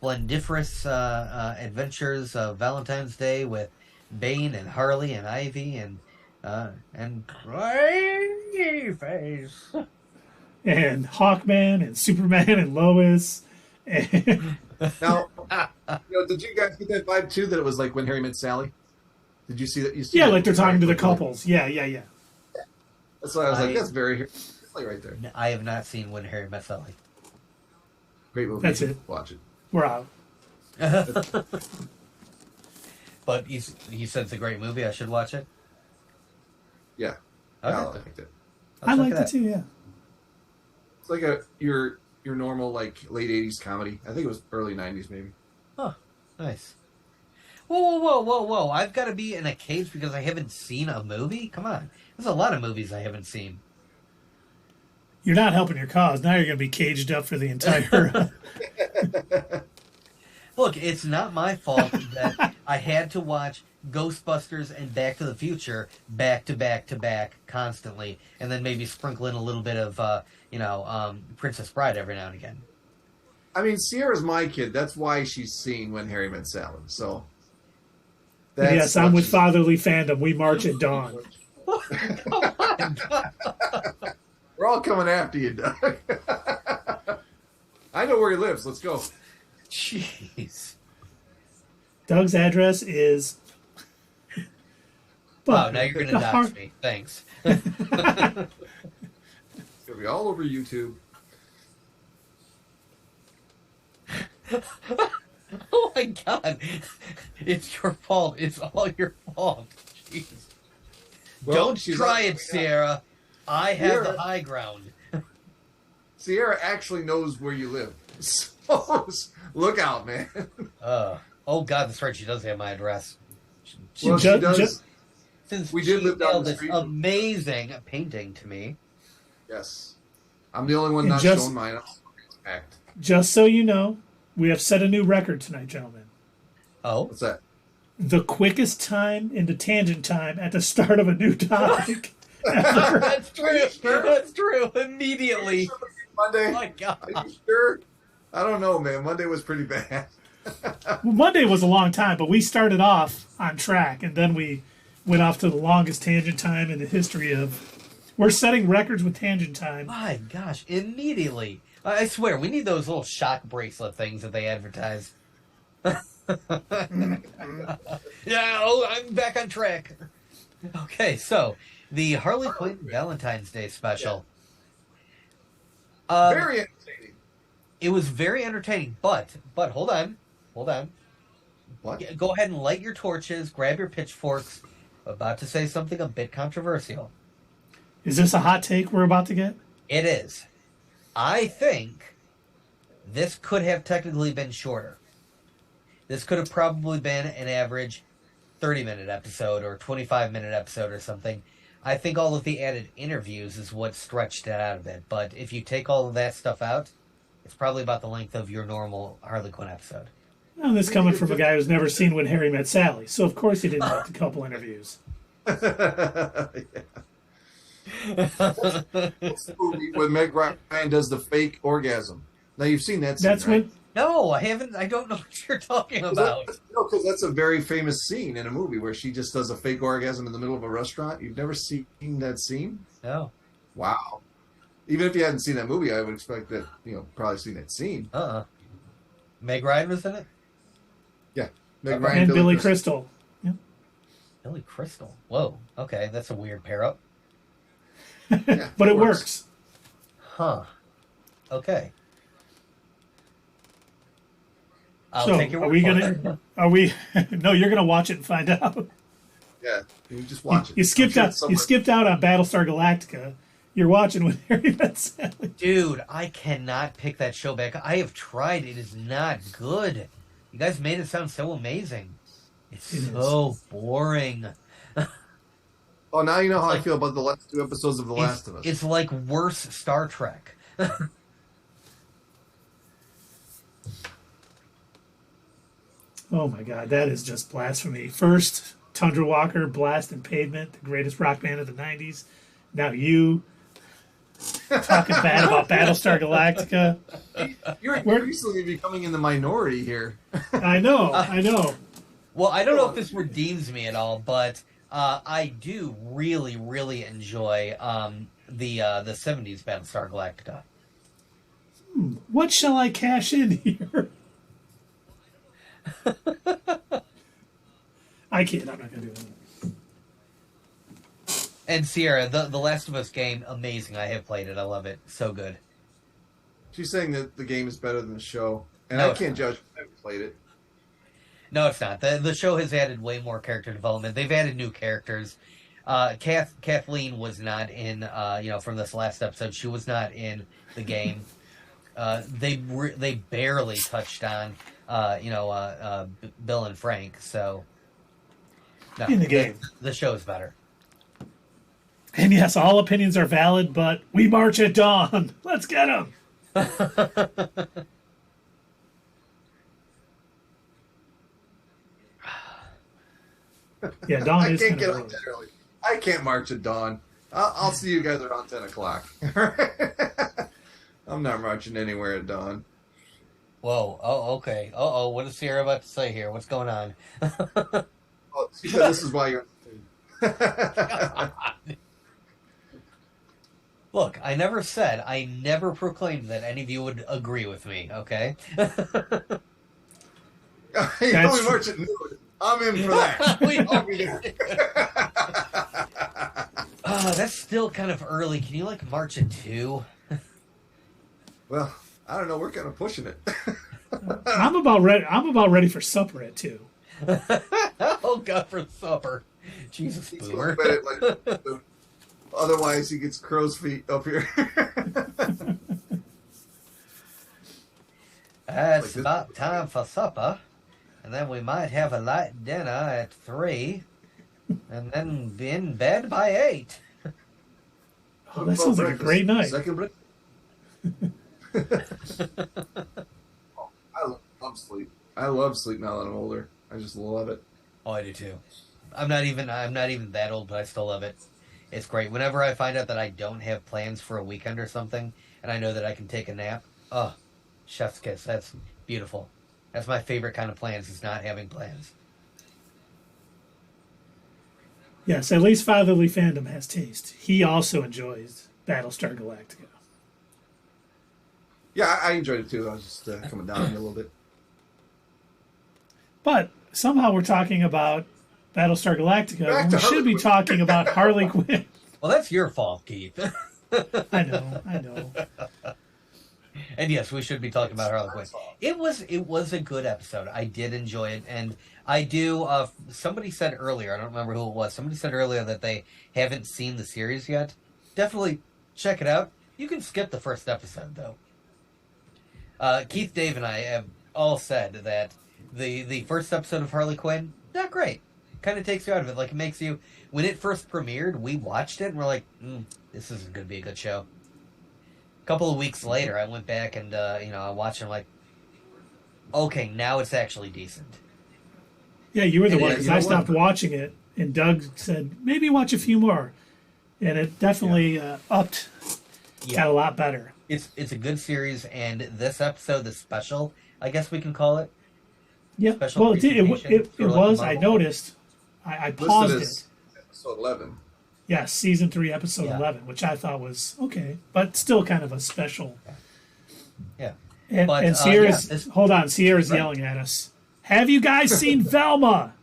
splendiferous adventures of Valentine's Day with Bane and Harley and Ivy and Clayface. And Hawkman and Superman and Lois. And Now, did you guys get that vibe too? That it was like When Harry Met Sally. Did you see that? You see yeah, that like they're talking to the like, couples. Yeah, yeah, yeah. That's why I was like, that's very like right there. I have not seen When Harry Met Sally. Great movie. That's it. Watch it. We're out. But you said it's a great movie. I should watch it. Yeah, Okay. I liked it. I liked it too. Yeah. It's like your normal like late '80s comedy. I think it was early '90s maybe. Oh, nice. Whoa! I've got to be in a cage because I haven't seen a movie? Come on. There's a lot of movies I haven't seen. You're not helping your cause. Now you're going to be caged up for the entire. Look, it's not my fault that I had to watch Ghostbusters and Back to the Future back to back to back constantly, and then maybe sprinkle in a little bit of, Princess Bride every now and again. I mean, Sierra's my kid. That's why she's seen When Harry Met Sally. So. That's yes, I'm with fatherly fandom. We march at dawn. Come on. We're all coming after you, Doug. I know where he lives. Let's go. Jeez. Doug's address is. Wow, now you're going to dox me. Thanks. It's going to be all over YouTube. Oh my God. It's your fault. It's all your fault. Jeez. Well, Don't try it, Sierra. I have the high ground. Sierra actually knows where you live. So look out, man. Oh God, that's right. She does have my address. She does. Since we did live down the this street. amazing painting to me. Yes. I'm the only one not showing mine. Act. Just so you know, we have set a new record tonight, gentlemen. Oh? What's that? The quickest time into tangent time at the start of a new topic. That's true. That's true. Immediately. Monday. Oh my God. Are you sure? I don't know, man. Monday was pretty bad. Well, Monday was a long time, but we started off on track, and then we went off to the longest tangent time in the history of. We're setting records with tangent time. My gosh, immediately. I swear, we need those little shock bracelet things that they advertise. Yeah, I'm back on track. Okay, so the Harley Quinn Valentine's Day special. Very entertaining. It was very entertaining, but hold on. What? Go ahead and light your torches, grab your pitchforks. I'm about to say something a bit controversial. Is this a hot take we're about to get? It is. I think this could have technically been shorter. This could have probably been an average 30-minute episode or 25-minute episode or something. I think all of the added interviews is what stretched it out a bit. But if you take all of that stuff out, it's probably about the length of your normal Harley Quinn episode. Well, this coming from a guy who's never seen When Harry Met Sally, so of course he didn't like a couple interviews. It's the movie when Meg Ryan does the fake orgasm. Now you've seen that scene, That's right? when. No, I haven't. I don't know what you're talking about. No, because that's a very famous scene in a movie where she just does a fake orgasm in the middle of a restaurant. You've never seen that scene? No. Wow. Even if you hadn't seen that movie, I would expect that, probably seen that scene. Meg Ryan was in it? Yeah. Meg Ryan And Billy Crystal. Yeah. Billy Crystal. Whoa. Okay, that's a weird pair up. Yeah, But it works. Huh. Okay. I'll So, take your are word we for gonna? Are we? No, you're gonna watch it and find out. Yeah, you just watch it. You skipped out. You skipped out on Battlestar Galactica. You're watching When Harry Met Sally. Dude, I cannot pick that show back. I have tried. It is not good. You guys made it sound so amazing. It's so boring. Oh, now you know how I feel about the last two episodes of The Last of Us. It's like worse Star Trek. Oh my God, that is just blasphemy. First, Tundra Walker, Blast and Pavement, the greatest rock band of the '90s. Now you. talking bad about Battlestar Galactica. You're increasingly becoming in the minority here. I know. Well, I don't know if this redeems me at all, but I do really, really enjoy the '70s Battlestar Galactica. What shall I cash in here? I can't. I'm not going to do that. And Sierra, the Last of Us game, amazing. I have played it. I love it. So good. She's saying that the game is better than the show, and No, I can't judge. I haven't played it. No, it's not. The show has added way more character development. They've added new characters. Kathleen was not in, from this last episode. She was not in the game. They barely touched on, Bill and Frank. So, no, In the game. the show is better. And yes, all opinions are valid, but we march at dawn. Let's get them. Yeah, dawn I is can't kind get of up early. that early. I can't march at dawn. I'll see you guys around 10 o'clock. I'm not marching anywhere at dawn. Whoa. Oh, okay. Uh-oh. What is Sierra about to say here? What's going on? Oh, this is why you're. Look, I never proclaimed that any of you would agree with me, okay? You That's only march at noon. I'm in for that. I'll be there. That's still kind of early. Can you, March at 2? Well, I don't know. We're kind of pushing it. I'm about ready for supper at 2. Oh, God, for supper. Jesus, He's boomer. going to bed at noon. Otherwise, he gets crow's feet up here. It's about time for supper. And then we might have a light dinner at 3. And then be in bed by 8. Oh, that sounds like a great night. Second break. I love sleep. I love sleep now that I'm older. I just love it. Oh, I do too. I'm not even that old, but I still love it. It's great. Whenever I find out that I don't have plans for a weekend or something, and I know that I can take a nap, oh, chef's kiss. That's beautiful. That's my favorite kind of plans, is not having plans. Yes, at least Fatherly Fandom has taste. He also enjoys Battlestar Galactica. Yeah, I enjoyed it too. I was just coming down here a little bit. But somehow we're talking about Battlestar Galactica when we should be talking about Harley Quinn. Well, that's your fault, Keith. I know. And yes, we should be talking about Harley Quinn. It was a good episode. I did enjoy it, and I do. Somebody said earlier, I don't remember who it was. Somebody said earlier that they haven't seen the series yet. Definitely check it out. You can skip the first episode though. Keith, Dave, and I have all said that the first episode of Harley Quinn, not great. Kind of takes you out of it. Like, it makes you. When it first premiered, we watched it and we're like, this isn't going to be a good show. A couple of weeks later, I went back and I watched it. I'm like, okay, now it's actually decent. Yeah, you were the It one, is. because You I know stopped what? watching it, and Doug said, maybe watch a few more. And it definitely upped, got a lot better. It's a good series, and this episode, the special, I guess we can call it. Yeah, Special well, it did. It presentation for, like, was. the I Marvel. noticed. I paused Listed it. as episode 11. Yes, season 3, episode Yeah. 11, which I thought was okay, but still kind of a special. Yeah. And, But, and Sierra's, this- hold on, Sierra's Right. yelling at us. Have you guys seen Velma?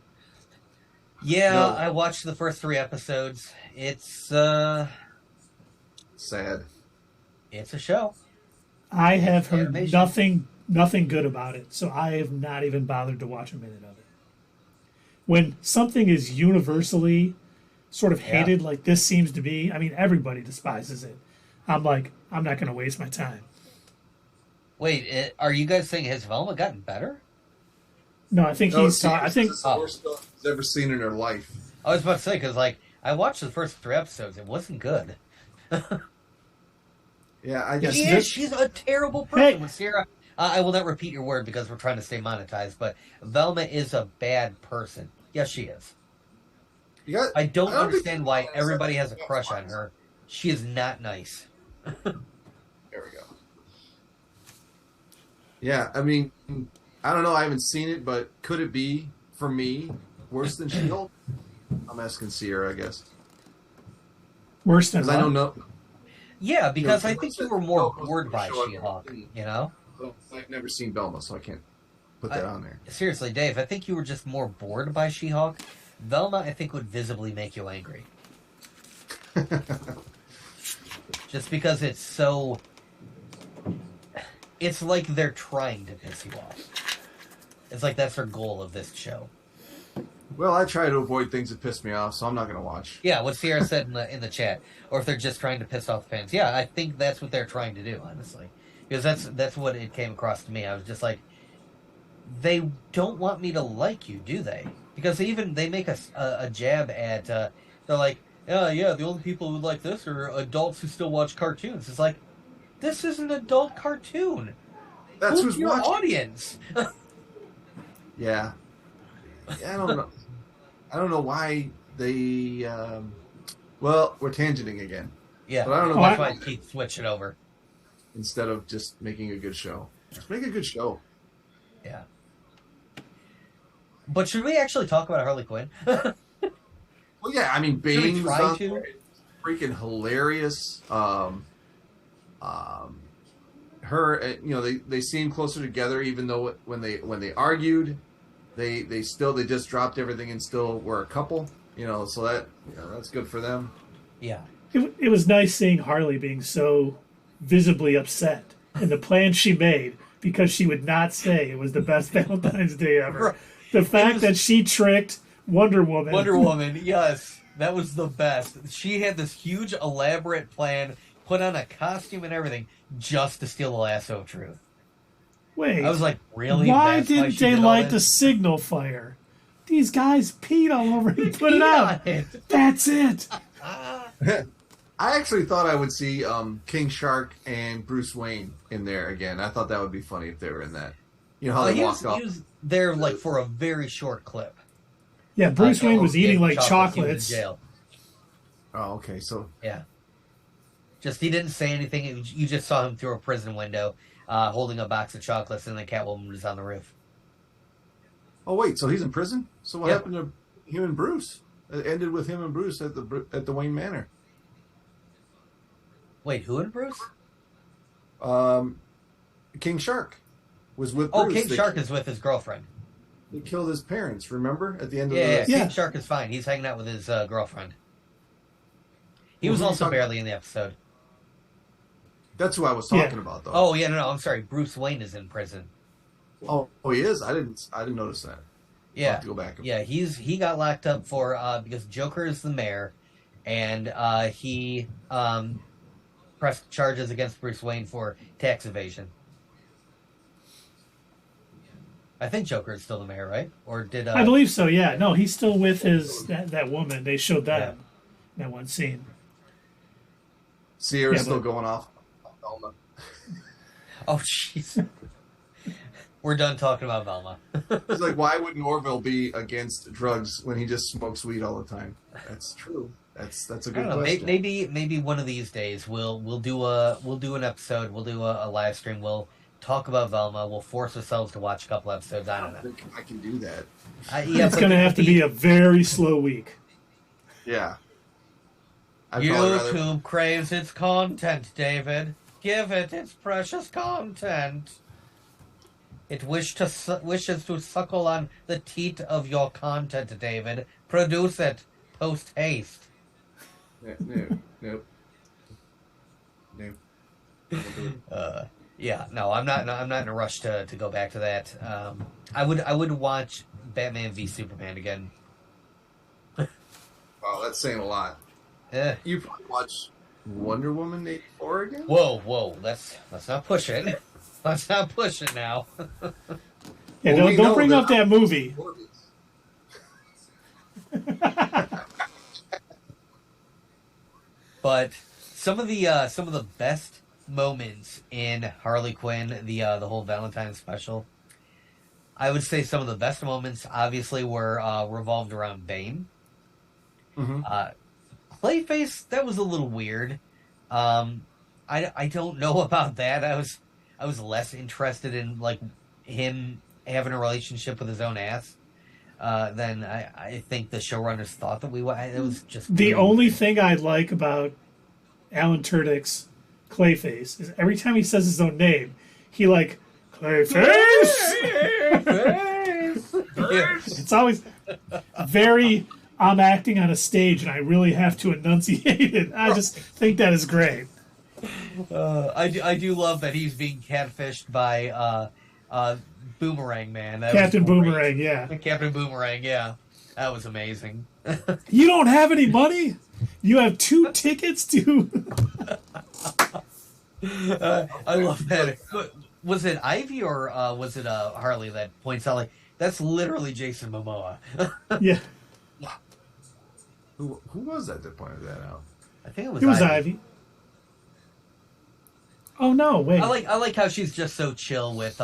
Yeah, No. I watched the first 3 episodes. It's Sad. it's a show. I have heard Animation. nothing good about it, so I have not even bothered to watch a minute of it. When something is universally sort of Yeah. hated, like this seems to be, I mean, everybody despises it. I'm like, I'm not going to waste my time. Wait, are you guys saying has Velma gotten better? No, I think he's talking. I think It's the worst film he's ever seen in her life. I was about to say, because I watched the first 3 episodes. It wasn't good. Yeah, I just. Yes, She's a terrible person. Hey. With Sarah, I will not repeat your word because we're trying to stay monetized, but Velma is a bad person. Yes, she is. You got, I don't I don't think understand why people everybody has a understand crush that on her. She is not nice. There we go. Yeah, I mean, I don't know. I haven't seen it, but could it be, for me, worse than She-Hulk? I'm asking Sierra, I guess. Worse than Because I don't know. Yeah, because I think worse you than were more She-Hulk was bored the by show She-Hulk, you know? I've never seen Velma, so I can't put that on there. Seriously, Dave, I think you were just more bored by She-Hulk. Velma, I think, would visibly make you angry. Just because it's so... It's like they're trying to piss you off. It's like that's their goal of this show. Well, I try to avoid things that piss me off, so I'm not going to watch. Yeah, what Sierra said in the chat. Or if they're just trying to piss off fans. Yeah, I think that's what they're trying to do, honestly. Because that's what it came across to me. I was just like, they don't want me to like you, do they? Because they make a jab at, they're like, yeah, the only people who like this are adults who still watch cartoons. It's like, this is an adult cartoon. That's Who's who's your watching. audience? Yeah. I don't know. I don't know why they. Well, we're tangenting again. Yeah, but I don't know that's why why I keep switching over. instead of just making a good show. Just make a good show. Yeah. But should we actually talk about Harley Quinn? Well, yeah. I mean, Should we Bane was try on to? there. It's freaking hilarious. Her, they seem closer together, even though when they argued, they just dropped everything and still were a couple. So that's good for them. Yeah. It was nice seeing Harley being so visibly upset in the plan she made because she would not say it was the best Valentine's Day ever. Right. The fact that she tricked Wonder Woman. Wonder Woman, yes. That was the best. She had this huge, elaborate plan, put on a costume and everything, just to steal the lasso of truth. Wait. I was like, really? Why That's didn't she they did all light the this? signal fire? These guys peed all over and put it Peed out. on it. That's it. I actually thought I would see King Shark and Bruce Wayne in there again. I thought that would be funny if they were in that. You know how they he walked off. was there like for a very short clip. Yeah, Bruce Wayne was eating like He was chocolates. in jail. Oh, okay. So Yeah. Just he didn't say anything. You just saw him through a prison window, holding a box of chocolates, and then Catwoman was on the roof. Oh wait, so he's in prison? So what Yep. happened to him and Bruce? It ended with him and Bruce at the Wayne Manor. Wait, who and Bruce? King Shark was with Oh, Bruce. King Shark is with his girlfriend. They killed his parents. Remember at the end of Yeah, the Yeah. King Shark is fine. He's hanging out with his girlfriend. He Well, was who are you also talking barely in the episode. That's who I was talking Yeah. about, though. Oh yeah, no, I'm sorry. Bruce Wayne is in prison. Oh, he is. I didn't notice that. I'll Yeah, have to go back. yeah. He got locked up for because Joker is the mayor, and he pressed charges against Bruce Wayne for tax evasion. I think Joker is still the mayor, right? Or did I believe so, yeah. No, he's still with that woman. They showed that in that one scene. Sierra's Yeah, still but- going off. Velma. Oh, jeez. We're done talking about Velma. He's like, why wouldn't Orville be against drugs when he just smokes weed all the time? That's true. That's a I good don't know. question. Maybe one of these days we'll do an episode. We'll do a live stream. We'll talk about Velma. We'll force ourselves to watch a couple episodes. I I don't don't know. think I can do that. Yeah, It's going to have to be a very slow week. Yeah. I'd probably rather- YouTube craves its content, David. Give it its precious content. It wishes to suckle on the teat of your content, David. Produce it post haste. No. Nope. Yeah, no, I'm not in a rush to go back to that. I would watch Batman v Superman again. Oh, that's saying a lot. Eh. You probably watch Wonder Woman 84 again? Whoa, let's not push it. Let's not push it now. Yeah, Well, we don't know bring that up that movie. But some of the best moments in Harley Quinn, the whole Valentine special, I would say some of the best moments obviously were revolved around Bane. Mm-hmm. Clayface, that was a little weird. I don't know about that. I was less interested in like him having a relationship with his own ass than I think the showrunners thought that we would. It was just The really only weird. thing I like about Alan Turdyk's Clayface is every time he says his own name, he like Clayface. Yeah. It's always very. I'm acting on a stage and I really have to enunciate it. I just think that is great. I do love that he's being catfished by Boomerang Man. That was Captain great. Boomerang, yeah. Captain Boomerang, yeah, that was amazing. You don't have any money? You have 2 tickets to. I love that. Was it Ivy or was it Harley that points out like that's literally Jason Momoa? Yeah, Who was that pointed that out? I think it was. it was Ivy. Ivy. Oh no, wait. I like how she's just so chill with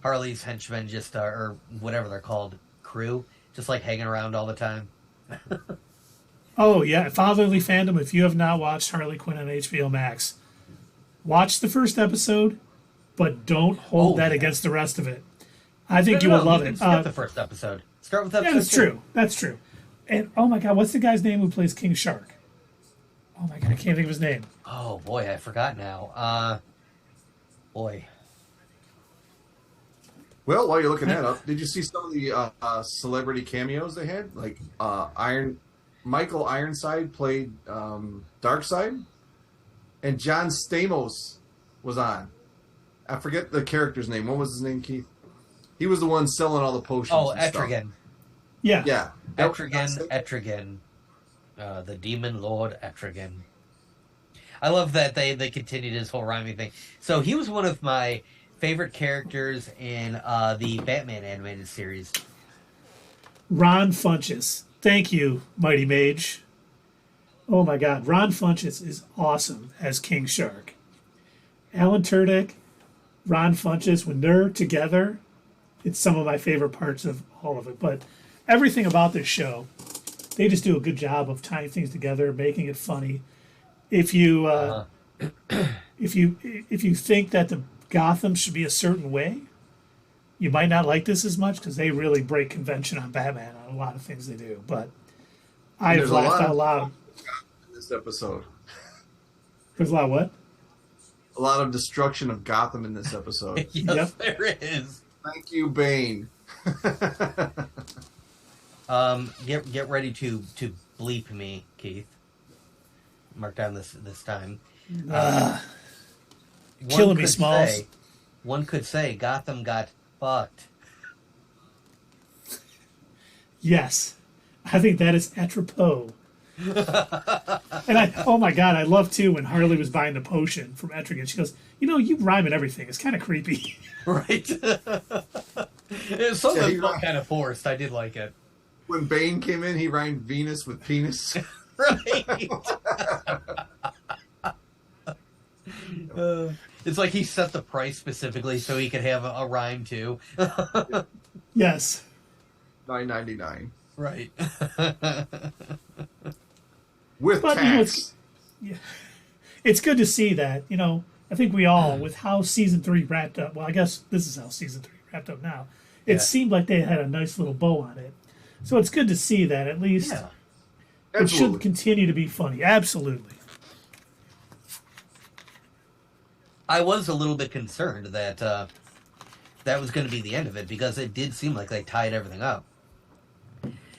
Harley's henchmen, just or whatever they're called, crew, just like hanging around all the time. Oh yeah, Fatherly Fandom. If you have not watched Harley Quinn on HBO Max, watch the first episode, but don't hold Oh, that yeah. against the rest of it. I think No, you no, will love you can it. skip the first episode. Start with episode Yeah, that's 2. true. That's true. And oh my god, what's the guy's name who plays King Shark? Oh my god, I can't think of his name. Oh boy, I forgot now. Boy. Well, while you're looking that up, did you see some of the celebrity cameos they had? Like Michael Ironside played Darkseid, and John Stamos was on. I forget the character's name. What was his name, Keith? He was the one selling all the potions. Oh, and stuff. Etrigan. Yeah. Yeah. Etrigan. The Demon Lord Etrigan. I love that they continued his whole rhyming thing. So he was one of my favorite characters in the Batman animated series. Ron Funches. Thank you, Mighty Mage. Oh my god, Ron Funches is awesome as King Shark. Alan Tudyk, Ron Funches, when they're together, it's some of my favorite parts of all of it. But everything about this show, they just do a good job of tying things together, making it funny. If you if you think that the Gotham should be a certain way, you might not like this as much because they really break convention on Batman on a lot of things they do. But I've There's a laughed lot out of- loud. In this episode, There's a lot of what? a lot of destruction of Gotham in this episode. Yes, Yep. there is. Thank you, Bane. Get ready to bleep me, Keith. Mark down this time. One Killing me, could Smalls. One could say Gotham got fucked. Yes. I think that is apropos. And oh my god, I love too when Harley was buying the potion from Etrigan. She goes, you rhyme and everything. It's kind of creepy. Right. Some Yeah, of he it felt right. kind of forced. I did like it. When Bane came in, he rhymed Venus with penis. Right. It's like he set the price specifically so he could have a rhyme too. Yes. $9.99 Right. with But, tax. It's good to see that, I think we all, with how season 3 wrapped up, well, I guess this is how season 3 wrapped up now. It Yeah. seemed like they had a nice little bow on it. So it's good to see that at least Yeah. it should Absolutely. continue to be funny. Absolutely. I was a little bit concerned that that was going to be the end of it because it did seem like they tied everything up.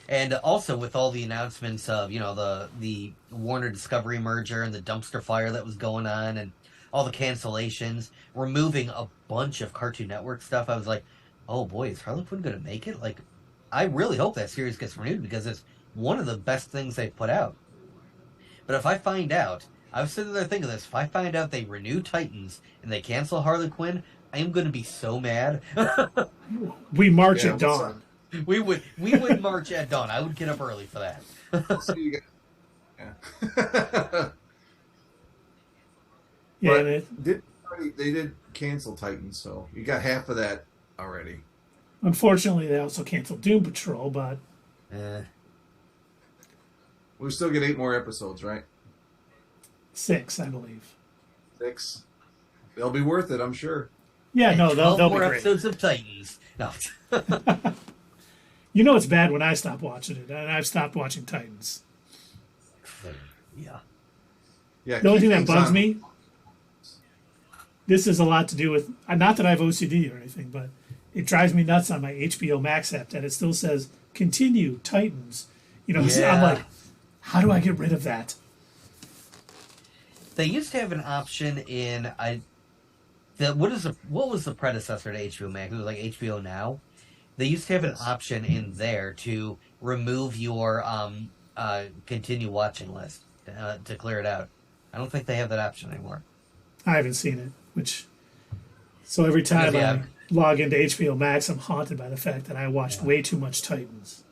And also with all the announcements of, the Warner Discovery merger and the dumpster fire that was going on and all the cancellations, removing a bunch of Cartoon Network stuff, I was like, oh boy, is Harley Quinn going to make it? Like, I really hope that series gets renewed because it's one of the best things they've put out. But if I find out, I was sitting there thinking this, if I find out they renew Titans and they cancel Harley Quinn, I am going to be so mad. We march Yeah, at what's dawn. We would march at dawn. I would get up early for that. So you got- Yeah, But and they did cancel Titans, so you got half of that already. unfortunately, they also canceled Doom Patrol, but We still get 8 more episodes, right? 6, I believe. 6. They'll be worth it, I'm sure. Yeah, no, 12 they'll be more great. episodes of Titans. No. You know it's bad when I stop watching it, and I've stopped watching Titans. Yeah. Yeah, The only keep thing that things bugs on. me, this is a lot to do with, not that I have OCD or anything, but it drives me nuts on my HBO Max app that it still says, continue, Titans. You know, so I'm Yeah. like, how do I get rid of that? They used to have an option in what was the predecessor to HBO Max? It was like HBO Now. They used to have an option in there to remove your continue watching list to clear it out. I don't think they have that option anymore. I haven't seen it, so every Because, time I log into HBO Max, I'm haunted by the fact that I watched way too much Titans.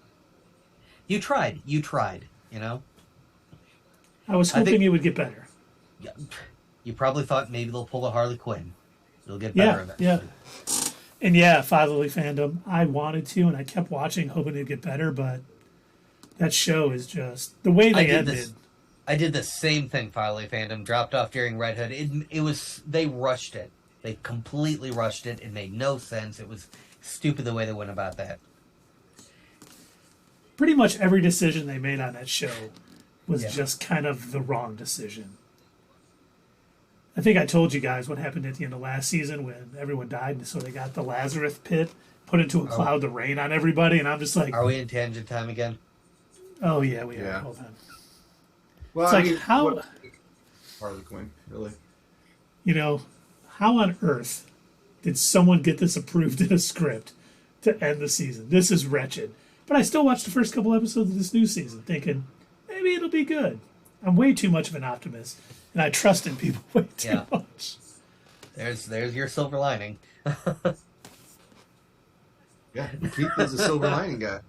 you tried, you know. I was hoping it would get better. Yeah, you probably thought maybe they'll pull a Harley Quinn. It'll get Yeah, better eventually. yeah. And yeah, fatherly fandom. I wanted to, and I kept watching, hoping it'd get better, but that show is just the way they ended. I did the same thing. Fatherly fandom dropped off during Red Hood. It was they rushed it. They completely rushed it. It made no sense. It was stupid the way they went about that. Pretty much every decision they made on that show was Yeah. just kind of the wrong decision. I think I told you guys what happened at the end of last season when everyone died, and so they got the Lazarus pit put into a cloud to rain on everybody, and I'm just like, Are we in tangent time again? oh yeah, we are. Yeah. Hold on. Well, It's I like, mean, how- what- Harley Quinn, really? You know, how on earth did someone get this approved in a script to end the season? This is wretched. But I still watched the first couple episodes of this new season thinking, maybe it'll be good. I'm way too much of an optimist, and I trust in people way too much. There's your silver lining. Yeah, Keith is a silver lining guy.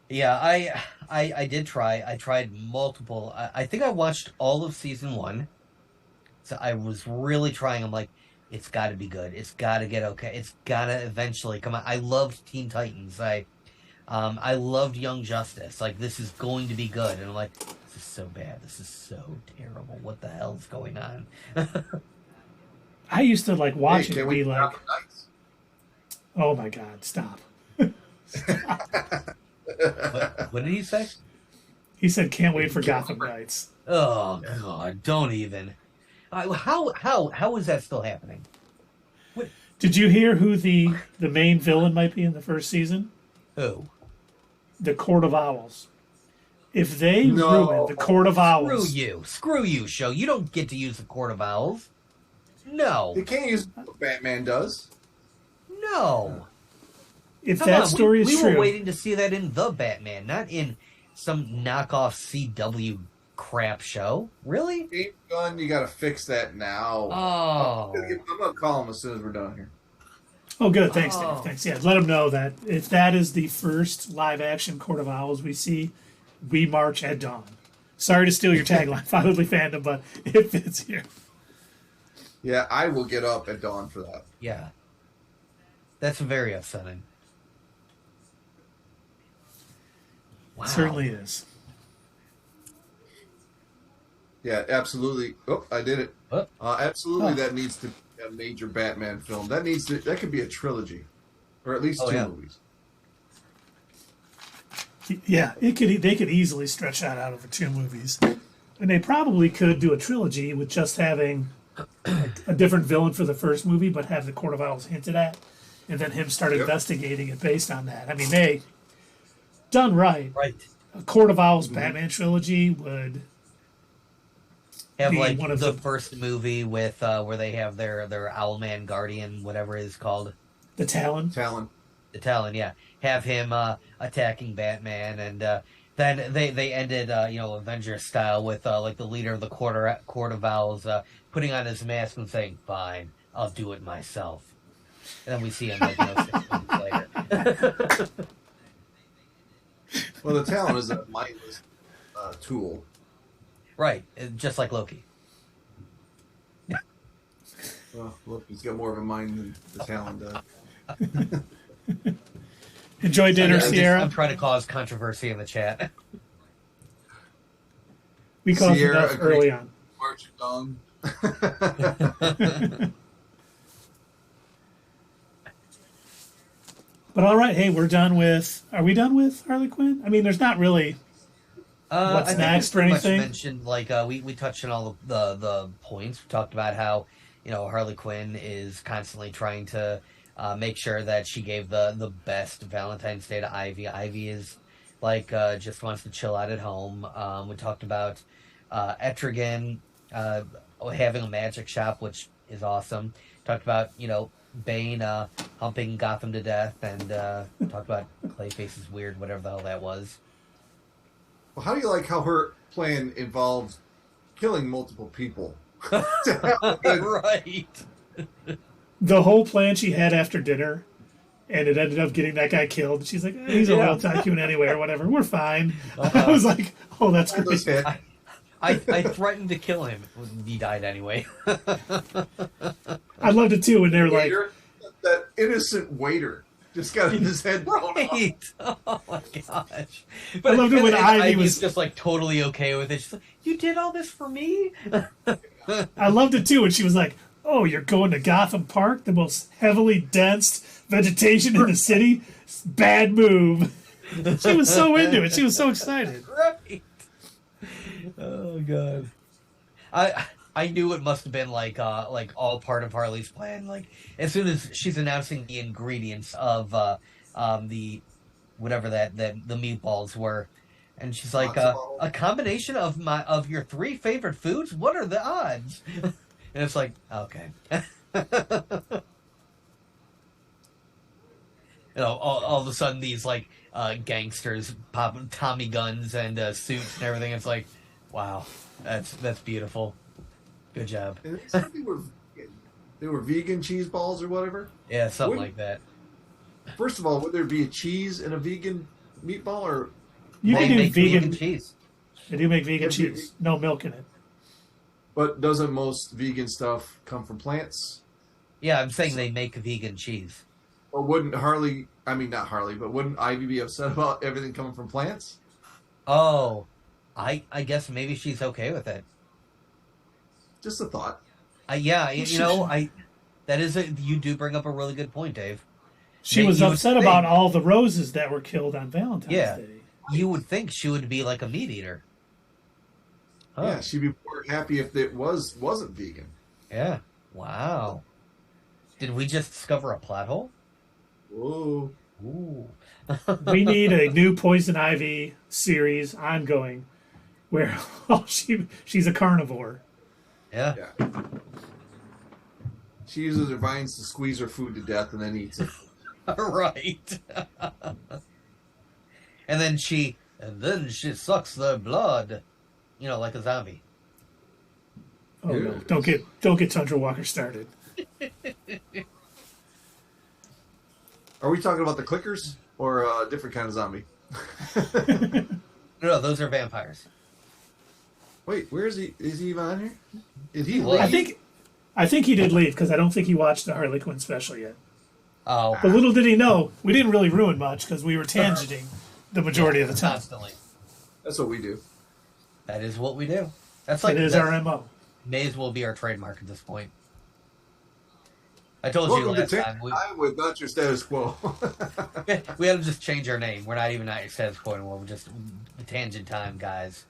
Yeah, I did try. I tried multiple. I think I watched all of season 1. So I was really trying. I'm like, it's got to be good. It's got to get okay. It's got to eventually come out. I loved Teen Titans. I loved Young Justice. Like, this is going to be good. And I'm like, this is so bad. This is so terrible. What the hell is going on? I used to like watch Hey, it can't and wait be for like, Gotham Knights. oh my God, stop. What did he say? He said, can't wait for Gotham Knights. Oh God! Don't even. How is that still happening? Did you hear who the main villain might be in the first season? Who? The Court of Owls. If they No. ruin the Court of Owls, Screw you, show. You don't get to use the Court of Owls. No, They can't use what Batman does. no. if Come that on, story is we true, were waiting to see that in the Batman, not in some knockoff CW crap show. Really? James Gunn, you got to fix that now. Oh, I'm gonna call him as soon as we're done here. oh, good. Thanks, Oh. Dave. Thanks. Yeah, let them know that if that is the first live action Court of Owls we see, we march at dawn. Sorry to steal your tagline, fatherly fandom, but it fits here. Yeah, I will get up at dawn for that. yeah. That's very upsetting. Wow. It certainly is. Yeah, absolutely. Oh, I did it. Oh. Absolutely, Oh. that needs to be a major Batman film. That could be a trilogy, or at least Oh, two yeah. movies. Yeah, they could easily stretch that out over 2 movies, and they probably could do a trilogy with just having a different villain for the first movie, but have the Court of Owls hinted at, and then him start Yep. investigating it based on that. I mean, they done right. Right. A Court of Owls Batman trilogy would Have be like one of the the- first movie with where they have their Owlman Guardian, whatever it is called. the Talon. Talon. The Talon, yeah. Have him attacking Batman, and then they ended, Avengers style with like the leader of the Court of Owls putting on his mask and saying, "Fine, I'll do it myself." And then we see him like 6 months later. Well, the Talon is a mindless tool. Right, just like Loki. Well, look, he's got more of a mind than the Talon does. Enjoy dinner, Sierra. I'm trying to cause controversy in the chat. We caused Sierra enough early on. Marching on. But all right, hey, we're done with. Are we done with Harley Quinn? I mean, there's not really what's I think next we or pretty much anything. mentioned we touched on all the points. We talked about how Harley Quinn is constantly trying to make sure that she gave the best Valentine's Day to Ivy. Ivy is just wants to chill out at home. We talked about Etrigan having a magic shop, which is awesome. Talked about Bane humping Gotham to death, and talked about Clayface is weird, whatever the hell that was. Well, how do you like how her plan involves killing multiple people? To have a good- Right. The whole plan she had after dinner, and it ended up getting that guy killed. She's like, he's a Yeah. oil tycoon anyway, or whatever. We're fine. I was like, oh, that's All those great. hit. I threatened to kill him. He died anyway. I loved it too when they were like, Waiter, that innocent waiter just got his head blown off. Right. Oh my gosh. I loved it when and Ivy Ivy's was- just like totally okay with it. She's like, "You did all this for me?" I loved it too when she was like, oh, you're going to Gotham Park, the most heavily dense vegetation in the city? Bad move. She was so into it. She was so excited. Right. Oh god. I knew it must have been like all part of Harley's plan. Like as soon as she's announcing the ingredients of the whatever that the meatballs were, and she's like a combination of your three favorite foods. What are the odds? And it's like okay. All of a sudden these gangsters popping Tommy guns and suits and everything. It's like, wow, that's beautiful. Good job. And they said they were vegan cheese balls or whatever. Yeah, something Would- like that. First of all, would there be a cheese in a vegan meatball, or You They can do make vegan. cheese. They do make vegan Yeah, cheese. No milk in it. but doesn't most vegan stuff come from plants? Yeah, I'm saying they make vegan cheese. Or wouldn't Harley? I mean, not Harley, but wouldn't Ivy be upset about everything coming from plants? Oh, I guess maybe she's okay with it. Just a thought. Yeah, you do bring up a really good point, Dave. She Yeah, was you would upset think. about all the roses that were killed on Valentine's Yeah. Day. You would think she would be like a meat eater. Huh. Yeah, she'd be more happy if it wasn't vegan. Yeah. Wow. Did we just discover a plot hole? Whoa. Ooh. We need a new Poison Ivy series ongoing where she's a carnivore. Yeah. Yeah. She uses her vines to squeeze her food to death and then eats it. Right. and then she sucks their blood, like a zombie. Oh no! Yeah. Don't get Tundra Walker started. Are we talking about the clickers or a different kind of zombie? No, those are vampires. Wait, where is he? Is he even on here? Did he Well, leave? I think he did leave because I don't think he watched the Harley Quinn special yet. Oh, But little did he know, we didn't really ruin much because we were tangenting the majority of the time. constantly. That's what we do. That is what we do. That's It is that our MO. may as well be our trademark at this point. I told Welcome you to last Tank time Time with Not Your Status Quo. we had to just change our name. We're not even Not Your Status Quo anymore. We're just Tangent Time guys.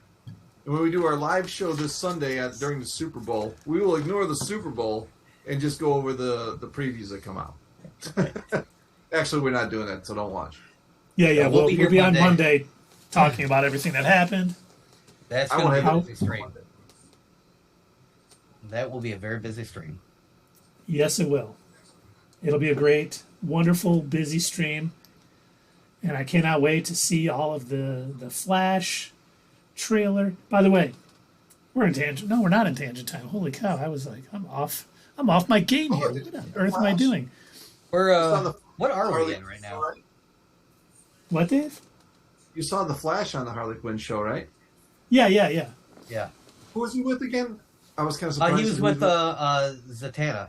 And when we do our live show this Sunday during the Super Bowl, we will ignore the Super Bowl and just go over the previews that come out. Actually, we're not doing that, so don't watch. Yeah. we'll be here We'll be on Monday. Monday talking about everything that happened. That's I going won't to be a have busy stream. That will be a very busy stream. Yes, it will. It'll be a great, wonderful, busy stream. And I cannot wait to see all of the Flash trailer. By the way, we're in tangent. No, we're not in tangent time. Holy cow! I was like, I'm off my game here. What on earth am I doing? We're on the- what are we Harley in right Quinn now? show, right? What, Dave? You saw the Flash on the Harley Quinn show, right? Yeah. Yeah, Who was he with again? I was kind of surprised. he was with Zatanna.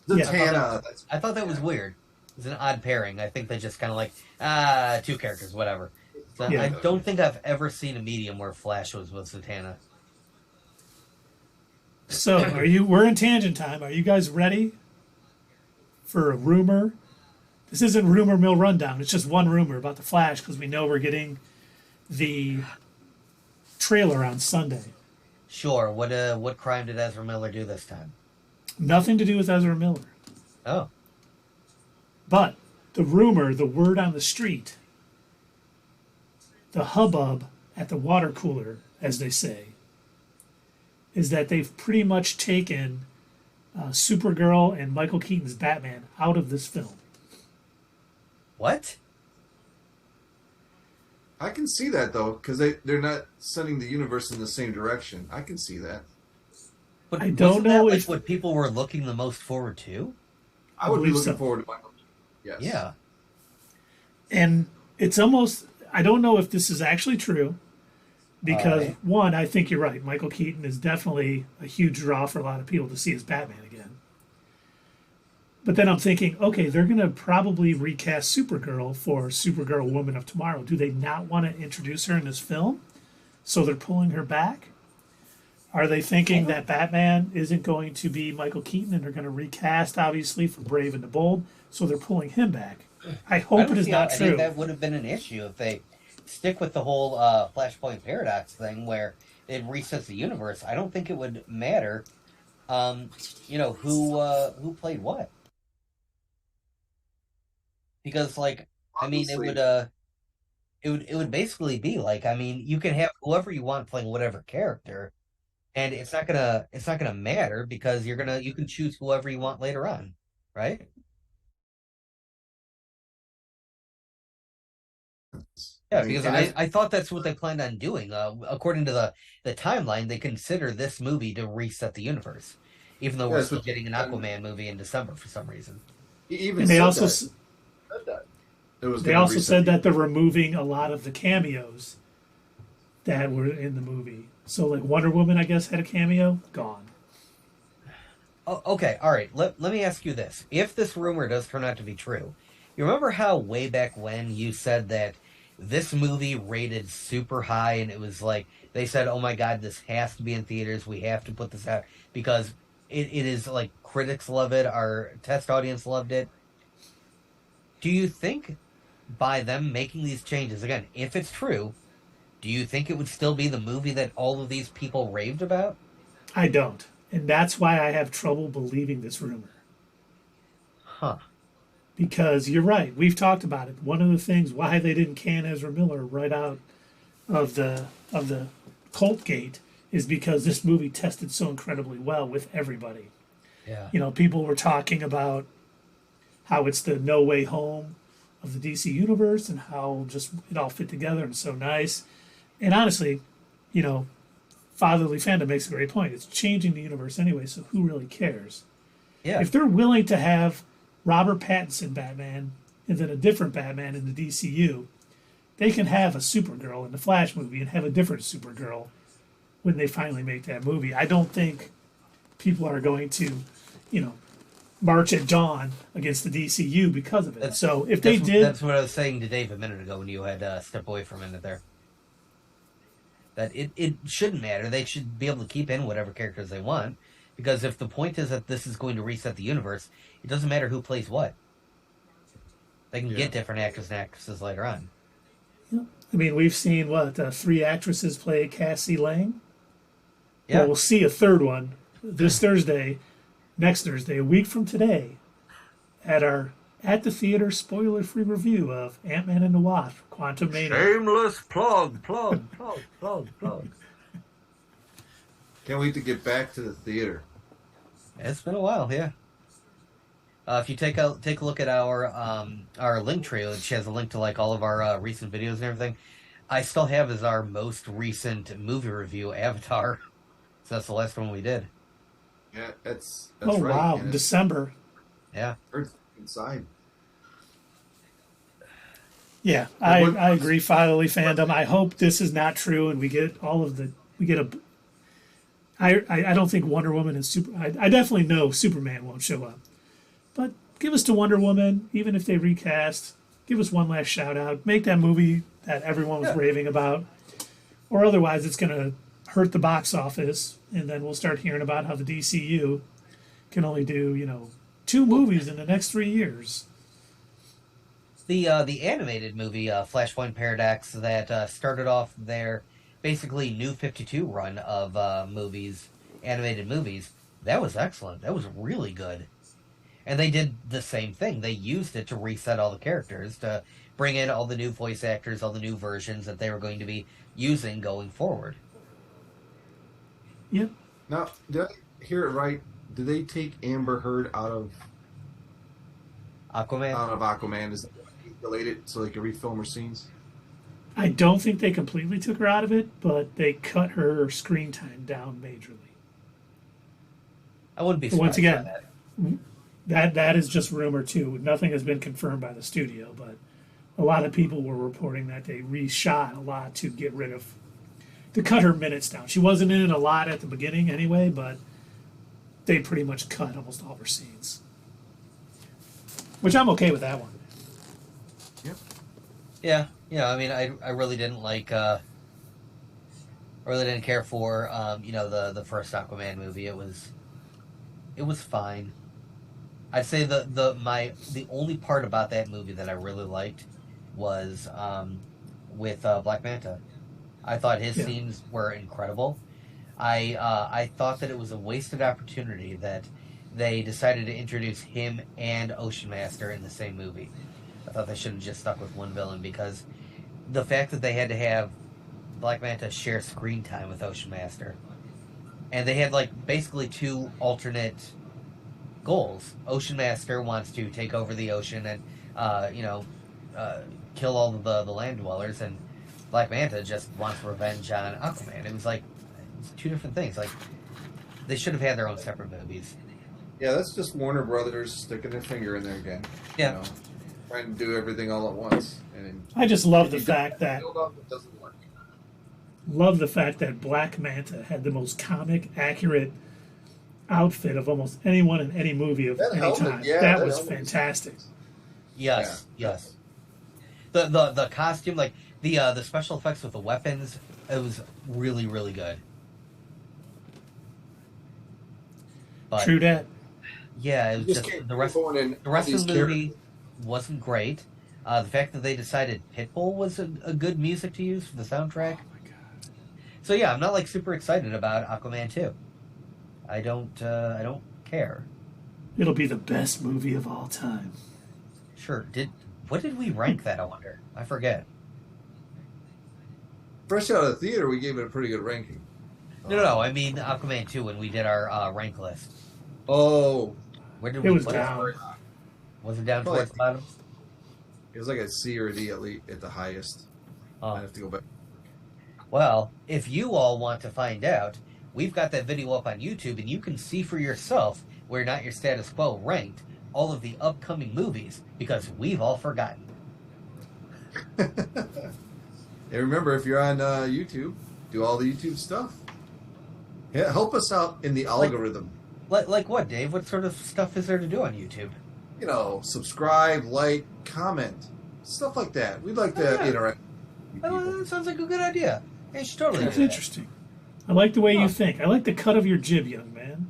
Zatanna. That's- I thought that was weird. It was an odd pairing. I think they just kind of two characters, whatever. So Yeah. I don't think I've ever seen a medium where Flash was with Zatanna. So, we're in tangent time. Are you guys ready for a rumor? This isn't rumor mill rundown. It's just one rumor about the Flash because we know we're getting the trailer on Sunday. Sure. What crime did Ezra Miller do this time? Nothing to do with Ezra Miller. Oh, But the rumor, the word on the street, the hubbub at the water cooler, as they say, is that they've pretty much taken Supergirl and Michael Keaton's Batman out of this film. what? I can see that though, because they're not sending the universe in the same direction. I can see that. But I don't wasn't know that, like, if- what people were looking the most forward to. I would be believe looking so. forward to Michael. Yes. Yeah. And it's almost, I don't know if this is actually true because, Alright. one, I think you're right. Michael Keaton is definitely a huge draw for a lot of people to see as Batman again. But then I'm thinking, okay, they're going to probably recast Supergirl for Supergirl Woman of Tomorrow. Do they not want to introduce her in this film? So they're pulling her back? Are they thinking that Batman isn't going to be Michael Keaton and they're going to recast, obviously, for Brave and the Bold? So they're pulling him back. I I hope don't it is see not how true. any of that would have been an issue if they stick with the whole Flashpoint paradox thing where it resets the universe. I don't think it would matter, who played what. Because, like, I mean, Obviously. it would basically be like, I mean, you can have whoever you want playing whatever character, and it's not gonna matter because you can choose whoever you want later on, right? Yeah, because and I thought that's what they planned on doing. According to the timeline, they consider this movie to reset the universe, even though we're that's still what getting an Aquaman movie in December for some reason. he even And they said also that. Said that. It was they gonna also reset said the- that they're removing a lot of the cameos that were in the movie. So like Wonder Woman, I guess, had a cameo, gone. Oh, okay, all right. Let me ask you this: if this rumor does turn out to be true, you remember how way back when you said that this movie rated super high, and it was like they said, "Oh my God, this has to be in theaters. We have to put this out because it is like critics love it, our test audience loved it." Do you think by them making these changes again, if it's true, do you think it would still be the movie that all of these people raved about? I don't. And that's why I have trouble believing this rumor. Huh. Because you're right, we've talked about it. One of the things why they didn't can Ezra Miller right out of the cult gate is because this movie tested so incredibly well with everybody. Yeah. You know, people were talking about how it's the no way home of the DC universe and how just it all fit together and so nice. And honestly, you know, Fatherly Fandom makes a great point. It's changing the universe anyway, so who really cares? Yeah. If they're willing to have Robert Pattinson Batman and then a different Batman in the DCU, they can have a Supergirl in the Flash movie and have a different Supergirl when they finally make that movie. I don't think people are going to, you know, march at dawn against the DCU because of it. So if they did, That's what I was saying to Dave a minute ago when you had stepped away for a minute there. That it shouldn't matter. They should be able to keep in whatever characters they want. Because if the point is that this is going to reset the universe, it doesn't matter who plays what. They can get different actors and actresses later on. I mean, we've seen what 3 actresses play Cassie Lang. Yeah. Well, we'll see a third one this Thursday, next Thursday, a week from today, at our at the theater spoiler-free review of Ant-Man and the Wasp: Quantumania. Shameless plug. Can't wait to get back to the theater. It's been a while, yeah. If you take a look at our link tree, which has a link to like all of our recent videos and everything, I still have as our most recent movie review Avatar. So that's the last one we did. Yeah, that's Oh right. wow, Yeah. December. Yeah. Earth inside. Yeah, I agree. Fatherly Fandom. I hope this is not true, and we get a. I don't think Wonder Woman is super. I definitely know Superman won't show up, but give us to Wonder Woman, even if they recast. Give us one last shout out. Make that movie that everyone was raving about, or otherwise it's gonna hurt the box office, and then we'll start hearing about how the DCU can only do, 2 movies in the next 3 years. The animated movie Flashpoint Paradox that started off their basically New 52 run of animated movies. That was excellent. That was really good. And they did the same thing. They used it to reset all the characters, to bring in all the new voice actors, all the new versions that they were going to be using going forward. Yep. Now, did I hear it right? Did they take Amber Heard out of Aquaman? Is that related so they could refilm her scenes? I don't think they completely took her out of it, but they cut her screen time down majorly. I wouldn't be But surprised once again, by that. that is just rumor too. Nothing has been confirmed by the studio, but a lot of people were reporting that they reshot a lot to cut her minutes down. She wasn't in it a lot at the beginning anyway, but they pretty much cut almost all her scenes. Which I'm okay with that one. Yeah. I mean, I really didn't like. I really didn't care for the first Aquaman movie. It was fine. I'd say the only part about that movie that I really liked was with Black Manta. I thought his scenes were incredible. I thought that it was a wasted opportunity that they decided to introduce him and Ocean Master in the same movie. I thought they should have just stuck with one villain, because the fact that they had to have Black Manta share screen time with Ocean Master, and they had basically 2 alternate goals. Ocean Master wants to take over the ocean and kill all of the land dwellers, and Black Manta just wants revenge on Aquaman. It was it's 2 different things. They should have had their own separate movies. Yeah, that's just Warner Brothers sticking their finger in there again. Yeah. Trying to do everything all at once. And I just love the fact that it doesn't work. Black Manta had the most comic accurate outfit of almost anyone in any movie of any time. That was fantastic. Yes. The costume, the special effects with the weapons, it was really, really good. But, true that. Yeah, it was just the rest of the movie wasn't great. The fact that they decided Pitbull was a good music to use for the soundtrack. Oh my god. So yeah, I'm not super excited about Aquaman 2. I don't care. It'll be the best movie of all time. Sure. What did we rank that, I wonder? I forget. Fresh out of the theater, we gave it a pretty good ranking. No. I mean Aquaman 2 when we did our rank list. Oh. Where did it we was put down. it? Was it down towards the bottom? It was like a C or a D at the highest. Oh. I have to go back. Well, if you all want to find out, we've got that video up on YouTube, and you can see for yourself where Not Your Status Quo ranked all of the upcoming movies, because we've all forgotten. And remember, if you're on YouTube, do all the YouTube stuff. Yeah, help us out in the algorithm. Like what, Dave? What sort of stuff is there to do on YouTube? Subscribe, like, comment, stuff like that. We'd like to interact with people. That sounds like a good idea. You should totally That's do that. interesting. I like the way you think. I like the cut of your jib, young man.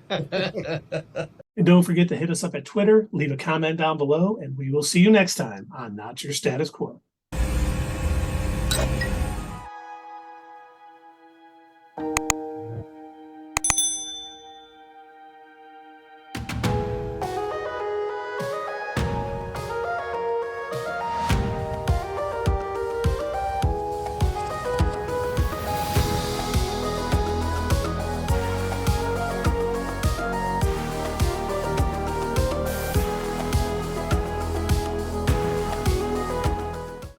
And don't forget to hit us up at Twitter, leave a comment down below, and we will see you next time on Not Your Status Quo.